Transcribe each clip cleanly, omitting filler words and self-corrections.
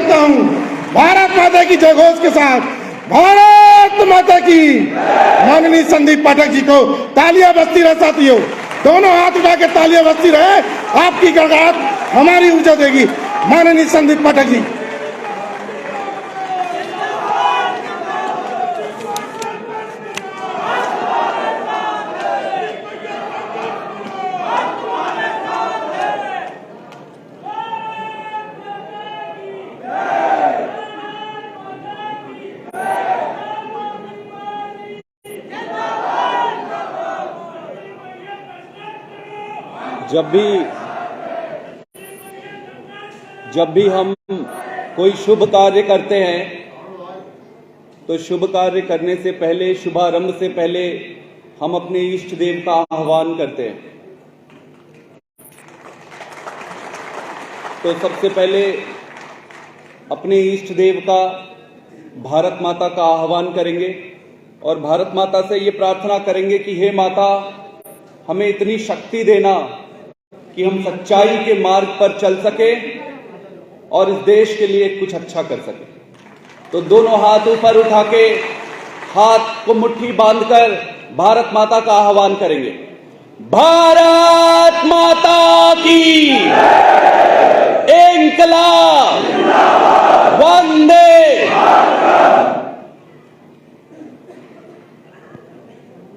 करता हूं भारत माता की जय घोष के साथ, भारत माता की। माननीय संदीप पाठक जी को तालियां बजती रहे साथियों, दोनों हाथ उठा के तालियां बजती रहे, आपकी गड़गड़ाहट हमारी ऊर्जा देगी। माननीय संदीप पाठक जी। जब भी हम कोई शुभ कार्य करते हैं तो शुभ कार्य करने से पहले, शुभारंभ से पहले हम अपने इष्ट देव का आह्वान करते हैं। तो सबसे पहले अपने इष्ट देव का, भारत माता का आह्वान करेंगे और भारत माता से ये प्रार्थना करेंगे कि हे माता, हमें इतनी शक्ति देना कि हम सच्चाई के मार्ग पर चल सके और इस देश के लिए कुछ अच्छा कर सके। तो दोनों हाथ ऊपर उठा के, हाथ को मुट्ठी बांधकर भारत माता का आह्वान करेंगे। भारत माता की इंकलाब, वंदे।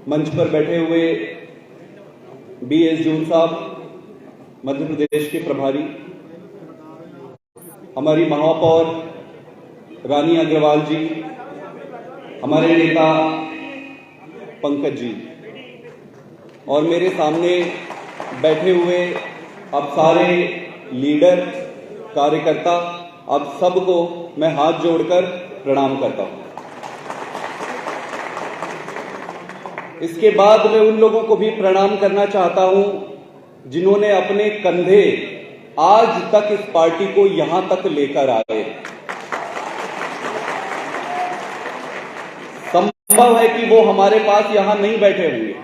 मंच पर बैठे हुए BS जून साहब, मध्य प्रदेश के प्रभारी, हमारी महापौर रानी अग्रवाल जी, हमारे नेता पंकज जी और मेरे सामने बैठे हुए अब सारे लीडर, कार्यकर्ता, अब सबको मैं हाथ जोड़कर प्रणाम करता हूं। इसके बाद मैं उन लोगों को भी प्रणाम करना चाहता हूं जिन्होंने अपने कंधे आज तक इस पार्टी को यहां तक लेकर आए। संभव है कि वो हमारे पास यहां नहीं बैठे होंगे,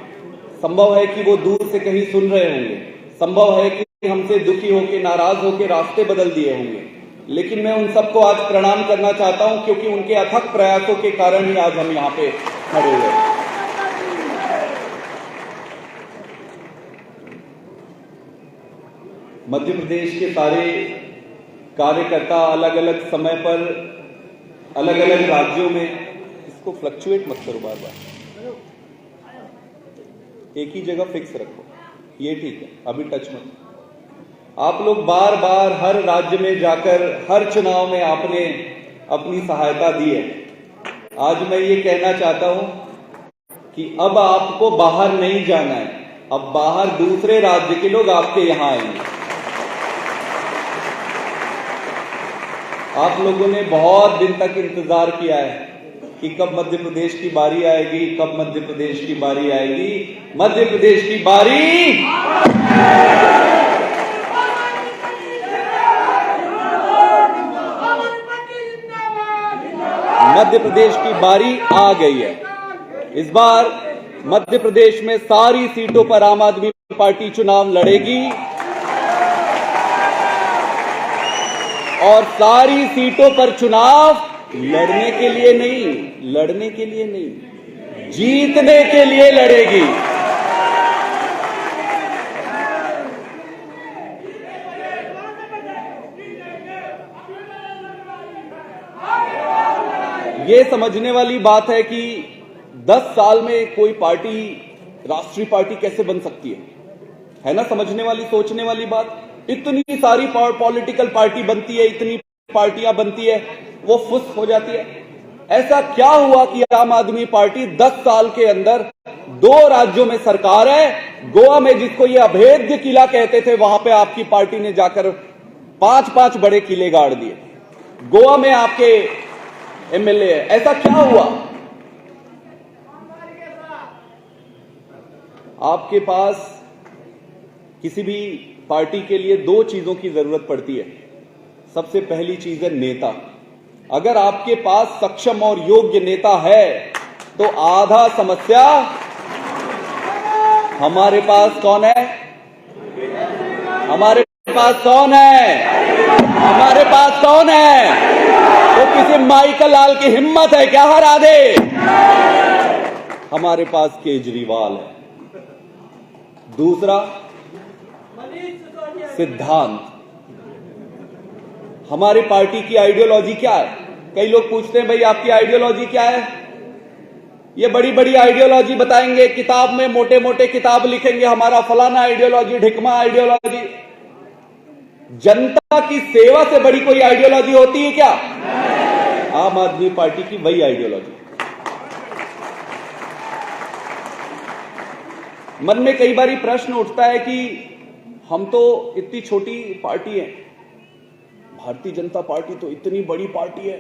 संभव है कि वो दूर से कहीं सुन रहे होंगे, संभव है कि हमसे दुखी होकर, नाराज होकर रास्ते बदल दिए होंगे, लेकिन मैं उन सबको आज प्रणाम करना चाहता हूं क्योंकि उनके अथक प्रयासों के कारण ही आज हम यहां पे खड़े हुए हैं। मध्य प्रदेश के सारे कार्यकर्ता अलग अलग समय पर अलग अलग राज्यों में, इसको फ्लक्चुएट मत करो, बार बार एक ही जगह फिक्स रखो, ये ठीक है, अभी टच मत। आप लोग बार बार हर राज्य में जाकर हर चुनाव में आपने अपनी सहायता दी है। आज मैं ये कहना चाहता हूं कि अब आपको बाहर नहीं जाना है, अब बाहर दूसरे राज्य के लोग आपके यहां आएंगे। आप लोगों ने बहुत दिन तक इंतजार किया है कि कब मध्य प्रदेश की बारी आएगी, कब मध्य प्रदेश की बारी आएगी। मध्य प्रदेश की बारी, मध्य प्रदेश की बारी आ गई है। इस बार मध्य प्रदेश में सारी सीटों पर आम आदमी पार्टी चुनाव लड़ेगी और सारी सीटों पर चुनाव लड़ने के लिए नहीं, जीतने के लिए लड़ेगी। ये समझने वाली बात है कि 10 साल में कोई पार्टी राष्ट्रीय पार्टी कैसे बन सकती है ना? समझने वाली, सोचने वाली बात। इतनी सारी पॉलिटिकल पार्टी बनती है, इतनी पार्टियां बनती है, वो फुस हो जाती है। ऐसा क्या हुआ कि आम आदमी पार्टी 10 साल के अंदर 2 राज्यों में सरकार है। गोवा में जिसको ये अभेद्य किला कहते थे, वहां पे आपकी पार्टी ने जाकर 5-5 बड़े किले गाड़ दिए। गोवा में आपके MLA है। ऐसा क्या हुआ? आपके पास किसी भी पार्टी के लिए 2 चीजों की जरूरत पड़ती है। सबसे पहली चीज है नेता। अगर आपके पास सक्षम और योग्य नेता है तो आधा समस्या हमारे पास कौन है? हमारे पास कौन है? हमारे पास कौन है? तो किसी माई का लाल की हिम्मत है क्या हरा दे? हमारे पास केजरीवाल है। दूसरा सिद्धांत। हमारी पार्टी की आइडियोलॉजी क्या है? कई लोग पूछते हैं भाई आपकी आइडियोलॉजी क्या है? ये बड़ी बड़ी आइडियोलॉजी बताएंगे, किताब में मोटे मोटे किताब लिखेंगे, हमारा फलाना आइडियोलॉजी, ढिकमा आइडियोलॉजी। जनता की सेवा से बड़ी कोई आइडियोलॉजी होती है क्या? आम आदमी पार्टी की वही आइडियोलॉजी। मन में कई बार प्रश्न उठता है कि हम तो इतनी छोटी पार्टी है, भारतीय जनता पार्टी तो इतनी बड़ी पार्टी है,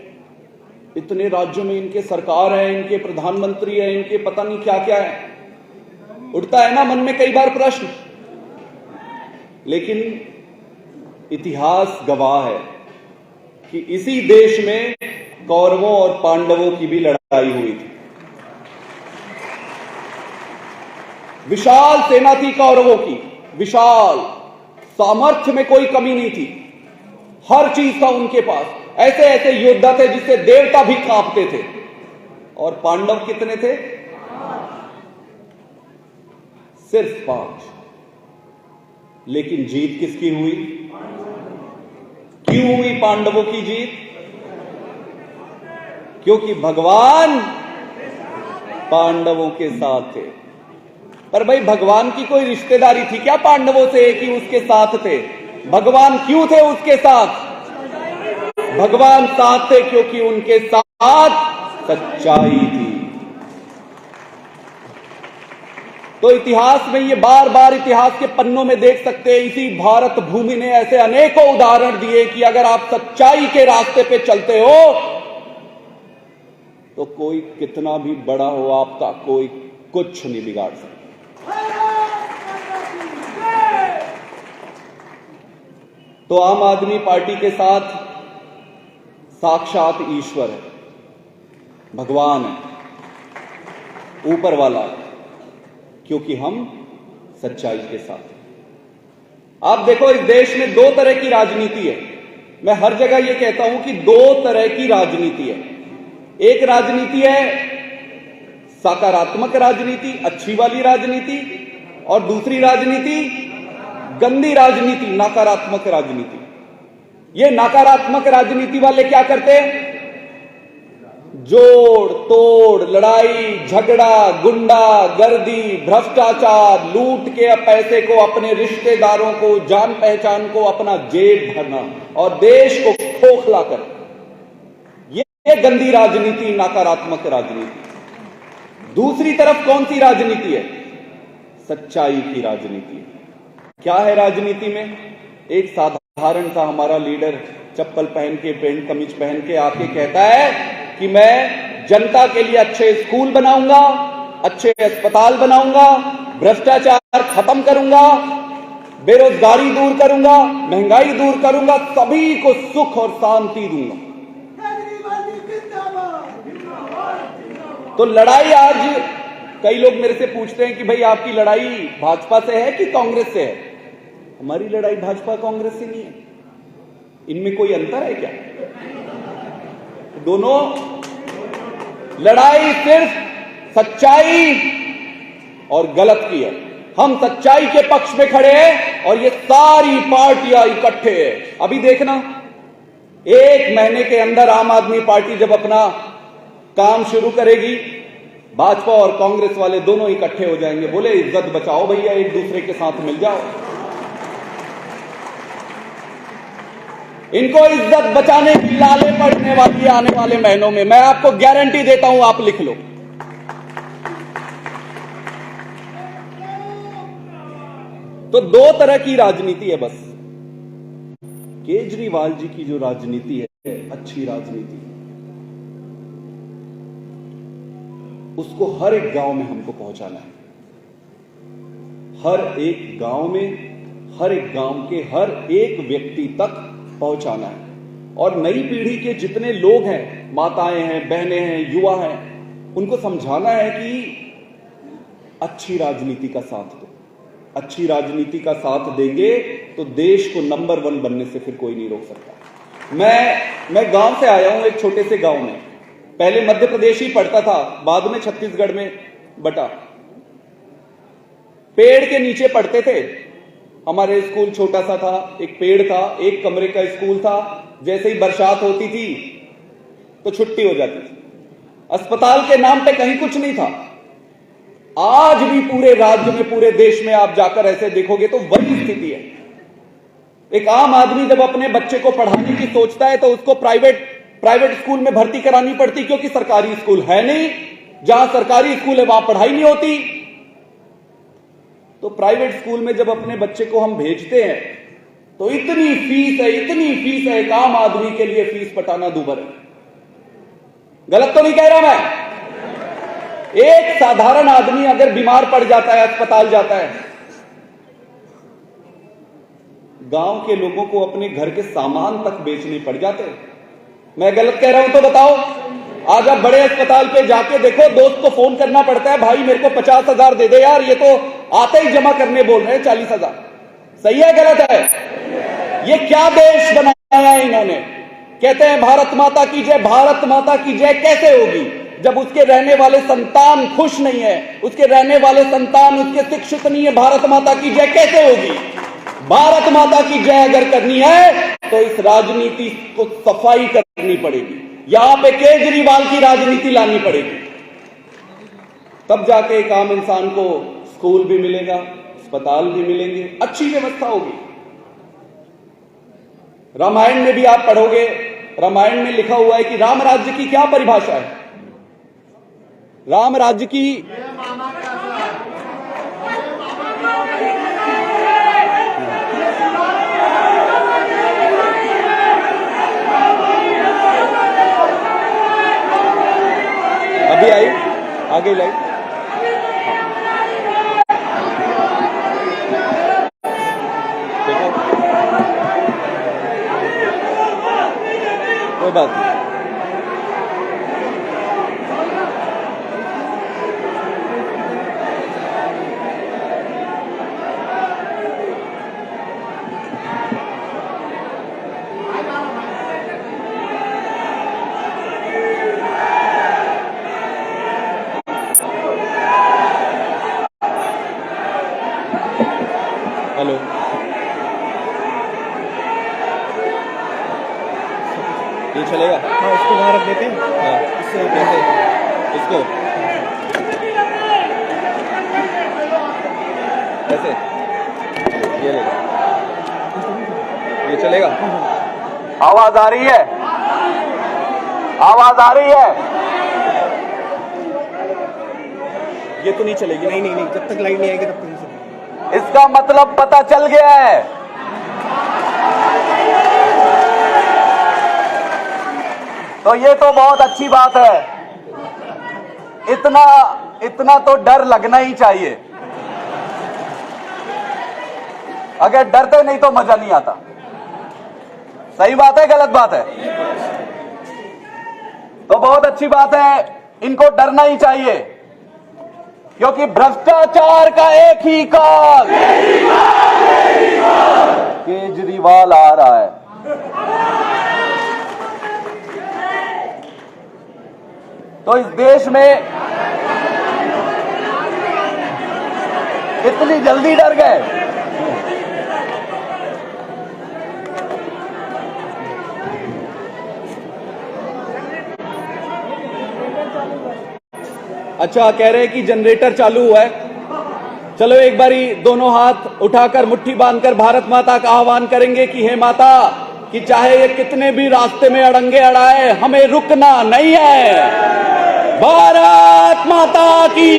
इतने राज्यों में इनके सरकार है, इनके प्रधानमंत्री है, इनके पता नहीं क्या क्या है। उठता है ना मन में कई बार प्रश्न। लेकिन इतिहास गवाह है कि इसी देश में कौरवों और पांडवों की भी लड़ाई हुई थी। विशाल सेना थी कौरवों की, विशाल, सामर्थ्य में कोई कमी नहीं थी, हर चीज था उनके पास। ऐसे ऐसे योद्धा थे जिससे देवता भी कांपते थे। और पांडव कितने थे? सिर्फ 5। लेकिन जीत किसकी हुई? क्यों हुई पांडवों की जीत? क्योंकि भगवान पांडवों के साथ थे। पर भाई भगवान की कोई रिश्तेदारी थी क्या पांडवों से कि उसके साथ थे? भगवान क्यों थे उसके साथ? भगवान साथ थे क्योंकि उनके साथ सच्चाई थी। तो इतिहास में ये बार बार इतिहास के पन्नों में देख सकते हैं, इसी भारत भूमि ने ऐसे अनेकों उदाहरण दिए कि अगर आप सच्चाई के रास्ते पे चलते हो तो कोई कितना भी बड़ा हो आपका कोई कुछ नहीं बिगाड़ सकता। तो आम आदमी पार्टी के साथ साक्षात ईश्वर है, भगवान है, ऊपर वाला है, क्योंकि हम सच्चाई के साथ हैं। आप देखो इस देश में 2 तरह की राजनीति है। मैं हर जगह यह कहता हूं कि 2 तरह की राजनीति है। एक राजनीति है सकारात्मक राजनीति, अच्छी वाली राजनीति, और दूसरी राजनीति गंदी राजनीति, नकारात्मक राजनीति। ये नकारात्मक राजनीति वाले क्या करते हैं? जोड़ तोड़, लड़ाई झगड़ा, गुंडा गर्दी, भ्रष्टाचार, लूट के पैसे को, अपने रिश्तेदारों को, जान पहचान को, अपना जेब भरना और देश को खोखला कर, ये गंदी राजनीति, नकारात्मक राजनीति। दूसरी तरफ कौन सी राजनीति है? सच्चाई की राजनीति। क्या है राजनीति में? एक साधारण सा हमारा लीडर चप्पल पहन के, पेंट कमीज पहन के आके कहता है कि मैं जनता के लिए अच्छे स्कूल बनाऊंगा, अच्छे अस्पताल बनाऊंगा, भ्रष्टाचार खत्म करूंगा, बेरोजगारी दूर करूंगा, महंगाई दूर करूंगा, सभी को सुख और शांति दूंगा। तो लड़ाई आज कई लोग मेरे से पूछते हैं कि भाई आपकी लड़ाई भाजपा से है कि कांग्रेस से है? हमारी लड़ाई भाजपा कांग्रेस से नहीं है। इनमें कोई अंतर है क्या? दोनों लड़ाई सिर्फ सच्चाई और गलत की है। हम सच्चाई के पक्ष में खड़े हैं और ये सारी पार्टियां इकट्ठे हैं। अभी देखना, 1 महीने के अंदर आम आदमी पार्टी जब अपना काम शुरू करेगी, भाजपा और कांग्रेस वाले दोनों इकट्ठे हो जाएंगे, बोले इज्जत बचाओ भैया, एक दूसरे के साथ मिल जाओ। इनको इज्जत बचाने की लाले पड़ने वाली है आने वाले महीनों में, मैं आपको गारंटी देता हूं, आप लिख लो। तो 2 तरह की राजनीति है बस। केजरीवाल जी की जो राजनीति है, अच्छी राजनीति, उसको हर एक गांव में हमको पहुंचाना है। हर एक गांव में, हर एक गांव के हर एक व्यक्ति तक पहुंचाना है। और नई पीढ़ी के जितने लोग हैं, माताएं हैं, बहनें हैं, युवा हैं, उनको समझाना है कि अच्छी राजनीति का साथ दो, अच्छी राजनीति का साथ देंगे तो देश को नंबर 1 बनने से फिर कोई नहीं रोक सकता। मैं गांव से आया हूं, एक छोटे से गांव में। पहले मध्य प्रदेश ही पढ़ता था, बाद में छत्तीसगढ़ में बटा। पेड़ के नीचे पढ़ते थे। हमारे स्कूल छोटा सा था, एक पेड़ था, 1 कमरे का स्कूल था। जैसे ही बरसात होती थी तो छुट्टी हो जाती थी। अस्पताल के नाम पे कहीं कुछ नहीं था। आज भी पूरे राज्य में, पूरे देश में आप जाकर ऐसे देखोगे तो वही स्थिति है। एक आम आदमी जब अपने बच्चे को पढ़ाने की सोचता है तो उसको प्राइवेट स्कूल में भर्ती करानी पड़ती, क्योंकि सरकारी स्कूल है नहीं। जहां सरकारी स्कूल है वहां पढ़ाई नहीं होती। तो प्राइवेट स्कूल में जब अपने बच्चे को हम भेजते हैं तो इतनी फीस है, एक आम आदमी के लिए फीस पटाना दूभर है। गलत तो नहीं कह रहा मैं? एक साधारण आदमी अगर बीमार पड़ जाता है, अस्पताल जाता है, गांव के लोगों को अपने घर के सामान तक बेचने पड़ जाते हैं। मैं गलत कह रहा हूं तो बताओ। आज आप बड़े अस्पताल पे जाके देखो, दोस्त को फोन करना पड़ता है, भाई मेरे को 50,000 दे दे यार, ये तो आते ही जमा करने बोल रहे हैं 40,000। सही है गलत है? ये क्या देश बनाया है इन्होंने? कहते हैं भारत माता की जय। भारत माता की जय कैसे होगी जब उसके रहने वाले संतान खुश नहीं है, उसके रहने वाले संतान उसके शिक्षित नहीं है? भारत माता की जय कैसे होगी? भारत माता की जय अगर करनी है तो इस राजनीति को सफाई करनी पड़ेगी। यहां पे केजरीवाल की राजनीति लानी पड़ेगी, तब जाके एक आम इंसान को स्कूल भी मिलेगा, अस्पताल भी मिलेंगे, अच्छी व्यवस्था होगी। रामायण में भी आप पढ़ोगे, रामायण में लिखा हुआ है कि राम राज्य की क्या परिभाषा है। राम राज्य की अभी आई, आगे लाई। देखो कोई बात नहीं। हेलो, ये चलेगा? हाँ, उसको वहाँ रख देते हैं। हाँ, इससे कैसे? इसको कैसे? ये लेगा, ये चलेगा? आवाज आ रही है? आवाज आ रही है? ये तो नहीं चलेगी। नहीं नहीं नहीं, जब तक लाइट नहीं आएगी तब तक नहीं चलेगी। इसका मतलब पता चल गया है। तो ये तो बहुत अच्छी बात है। इतना तो डर लगना ही चाहिए। अगर डरते नहीं तो मजा नहीं आता। सही बात है गलत बात है? तो बहुत अच्छी बात है, इनको डरना ही चाहिए, क्योंकि भ्रष्टाचार का एक ही काल, केजरीवाल आ रहा है। तो इस देश में इतनी जल्दी डर गए। अच्छा, कह रहे हैं कि जनरेटर चालू हुआ है। चलो एक बारी दोनों हाथ उठाकर मुट्ठी बांधकर भारत माता का आह्वान करेंगे कि हे माता, कि चाहे ये कितने भी रास्ते में अड़ंगे अड़ाए, हमें रुकना नहीं है। भारत माता की।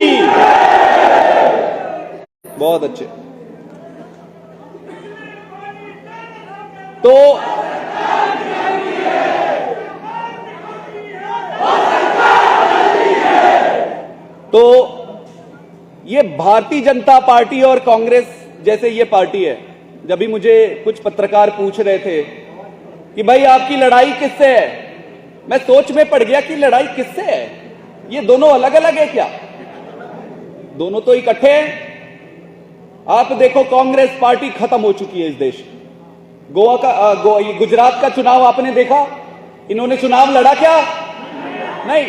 बहुत अच्छे। तो ये भारतीय जनता पार्टी और कांग्रेस जैसे ये पार्टी है। जब भी मुझे कुछ पत्रकार पूछ रहे थे कि भाई आपकी लड़ाई किससे है, मैं सोच में पड़ गया कि लड़ाई किससे है। ये दोनों अलग अलग है क्या? दोनों तो इकट्ठे हैं। आप देखो कांग्रेस पार्टी खत्म हो चुकी है इस देश में। गुजरात का चुनाव आपने देखा, इन्होंने चुनाव लड़ा क्या? नहीं,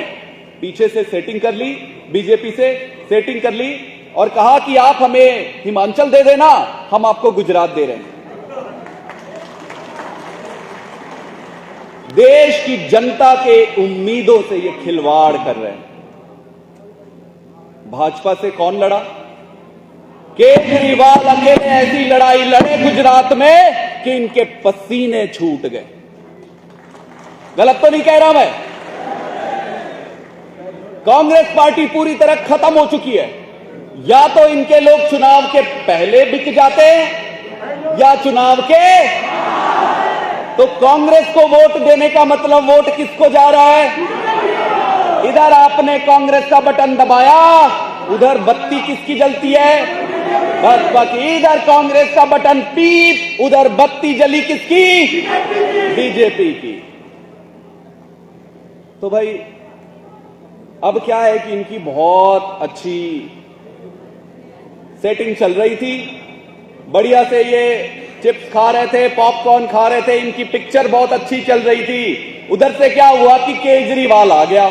पीछे से सेटिंग कर ली, बीजेपी से सेटिंग कर ली और कहा कि आप हमें हिमाचल दे देना, हम आपको गुजरात दे रहे हैं। देश की जनता के उम्मीदों से ये खिलवाड़ कर रहे हैं। भाजपा से कौन लड़ा? केजरीवाल अकेले ऐसी लड़ाई लड़े गुजरात में कि इनके पसीने छूट गए। गलत तो नहीं कह रहा मैं? कांग्रेस पार्टी पूरी तरह खत्म हो चुकी है। या तो इनके लोग चुनाव के पहले बिक जाते हैं या चुनाव के। तो कांग्रेस को वोट देने का मतलब वोट किसको जा रहा है? इधर आपने कांग्रेस का बटन दबाया, उधर बत्ती किसकी जलती है? भाजपा की। इधर कांग्रेस का बटन पीप, उधर बत्ती जली किसकी? बीजेपी की। तो भाई अब क्या है कि इनकी बहुत अच्छी सेटिंग चल रही थी, बढ़िया से ये चिप्स खा रहे थे, पॉपकॉर्न खा रहे थे, इनकी पिक्चर बहुत अच्छी चल रही थी। उधर से क्या हुआ कि केजरीवाल आ गया,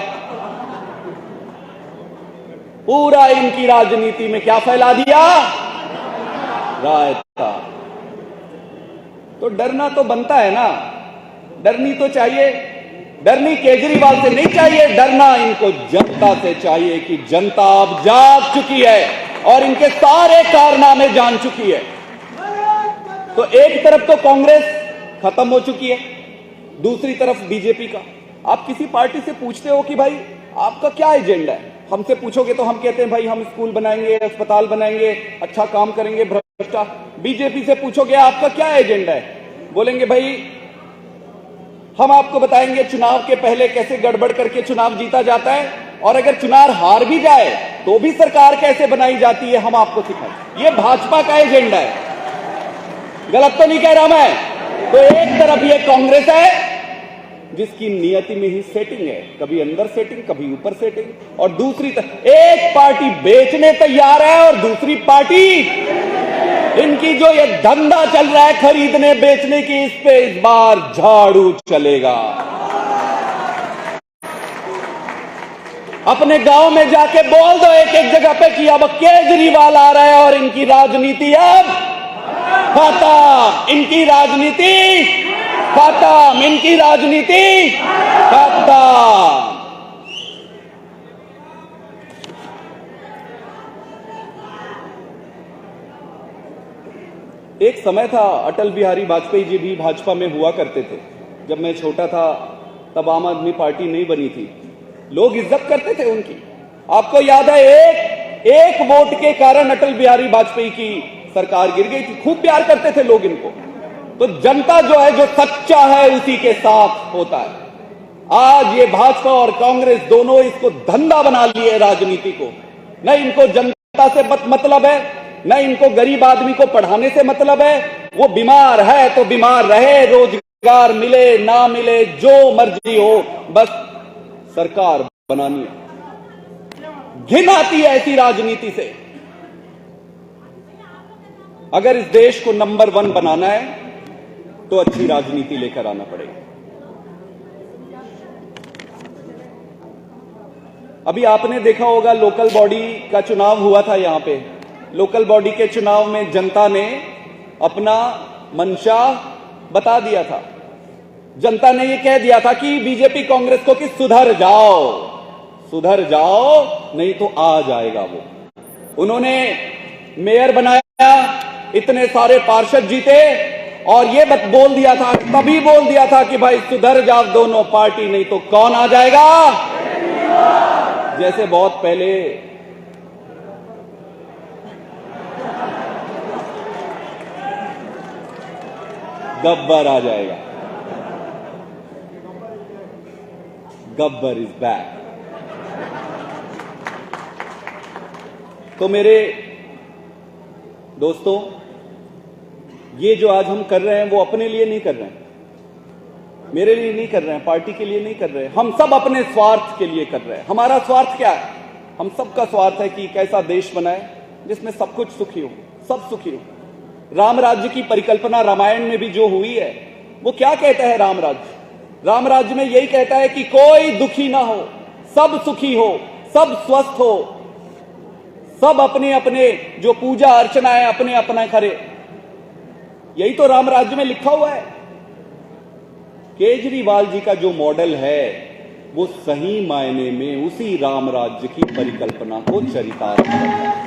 पूरा इनकी राजनीति में क्या फैला दिया? रायता। तो डरना तो बनता है ना, डरनी तो चाहिए। डरनी केजरीवाल से नहीं चाहिए, डरना इनको जनता से चाहिए कि जनता अब जाग चुकी है और इनके सारे कारनामे जान चुकी है। तो एक तरफ तो कांग्रेस खत्म हो चुकी है, दूसरी तरफ बीजेपी का। आप किसी पार्टी से पूछते हो कि भाई आपका क्या एजेंडा है? हमसे पूछोगे तो हम कहते हैं भाई हम स्कूल बनाएंगे, अस्पताल बनाएंगे, अच्छा काम करेंगे, भ्रष्टा। बीजेपी से पूछोगे आपका क्या एजेंडा है? बोलेंगे भाई हम आपको बताएंगे चुनाव के पहले कैसे गड़बड़ करके चुनाव जीता जाता है और अगर चुनाव हार भी जाए तो भी सरकार कैसे बनाई जाती है, हम आपको सिखाएं। ये भाजपा का एजेंडा है। गलत तो नहीं कह रहा मैं? तो एक तरफ ये कांग्रेस है जिसकी नियति में ही सेटिंग है, कभी अंदर सेटिंग कभी ऊपर सेटिंग, और दूसरी तरफ एक पार्टी बेचने तैयार है और दूसरी पार्टी इनकी जो ये धंधा चल रहा है खरीदने बेचने की, इस पे इस बार झाड़ू चलेगा। अपने गांव में जाके बोल दो एक एक जगह पे कि अब केजरीवाल आ रहा है और इनकी राजनीति अब खत्म, इनकी राजनीति खत्म, इनकी राजनीति खत्म। एक समय था, अटल बिहारी वाजपेयी जी भी भाजपा में हुआ करते थे। जब मैं छोटा था तब आम आदमी पार्टी नहीं बनी थी, लोग इज्जत करते थे उनकी। आपको याद है एक वोट के कारण अटल बिहारी वाजपेयी की सरकार गिर गई थी। खूब प्यार करते थे लोग इनको। तो जनता जो है, जो सच्चा है उसी के साथ होता है। आज ये भाजपा और कांग्रेस दोनों इसको धंधा बना लिए राजनीति को। न इनको जनता से मतलब है, न इनको गरीब आदमी को पढ़ाने से मतलब है। वो बीमार है तो बीमार रहे, रोजगार मिले ना मिले जो मर्जी हो, बस सरकार बनानी है। घिन आती है ऐसी राजनीति से। अगर इस देश को नंबर 1 बनाना है तो अच्छी राजनीति लेकर आना पड़ेगा। अभी आपने देखा होगा लोकल बॉडी का चुनाव हुआ था यहां पे। लोकल बॉडी के चुनाव में जनता ने अपना मंशा बता दिया था। जनता ने यह कह दिया था कि बीजेपी कांग्रेस को कि सुधर जाओ नहीं तो आ जाएगा वो। उन्होंने मेयर बनाया, इतने सारे पार्षद जीते और ये बोल दिया था, तभी बोल दिया था कि भाई सुधर जाओ दोनों पार्टी, नहीं तो कौन आ जाएगा। जैसे बहुत पहले गब्बर आ जाएगा। Gabbar is back. तो मेरे दोस्तों, ये जो आज हम कर रहे हैं वो अपने लिए नहीं कर रहे हैं, मेरे लिए नहीं कर रहे हैं, पार्टी के लिए नहीं कर रहे हैं। हम सब अपने स्वार्थ के लिए कर रहे हैं। हमारा स्वार्थ क्या है? हम सबका स्वार्थ है कि एक ऐसा देश बनाए जिसमें सब कुछ सुखी हो, सब सुखी हो। राम राज्य की परिकल्पना रामायण में भी जो हुई है, वो क्या कहता है राम राज्य? राम राज्य में यही कहता है कि कोई दुखी ना हो, सब सुखी हो, सब स्वस्थ हो, सब अपने अपने जो पूजा अर्चना है अपने अपना करे। यही तो राम राज्य में लिखा हुआ है। केजरीवाल जी का जो मॉडल है वो सही मायने में उसी राम राज्य की परिकल्पना को चरितार्थ करता है।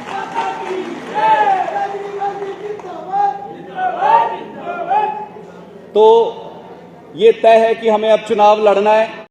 तो ये तय है कि हमें अब चुनाव लड़ना है।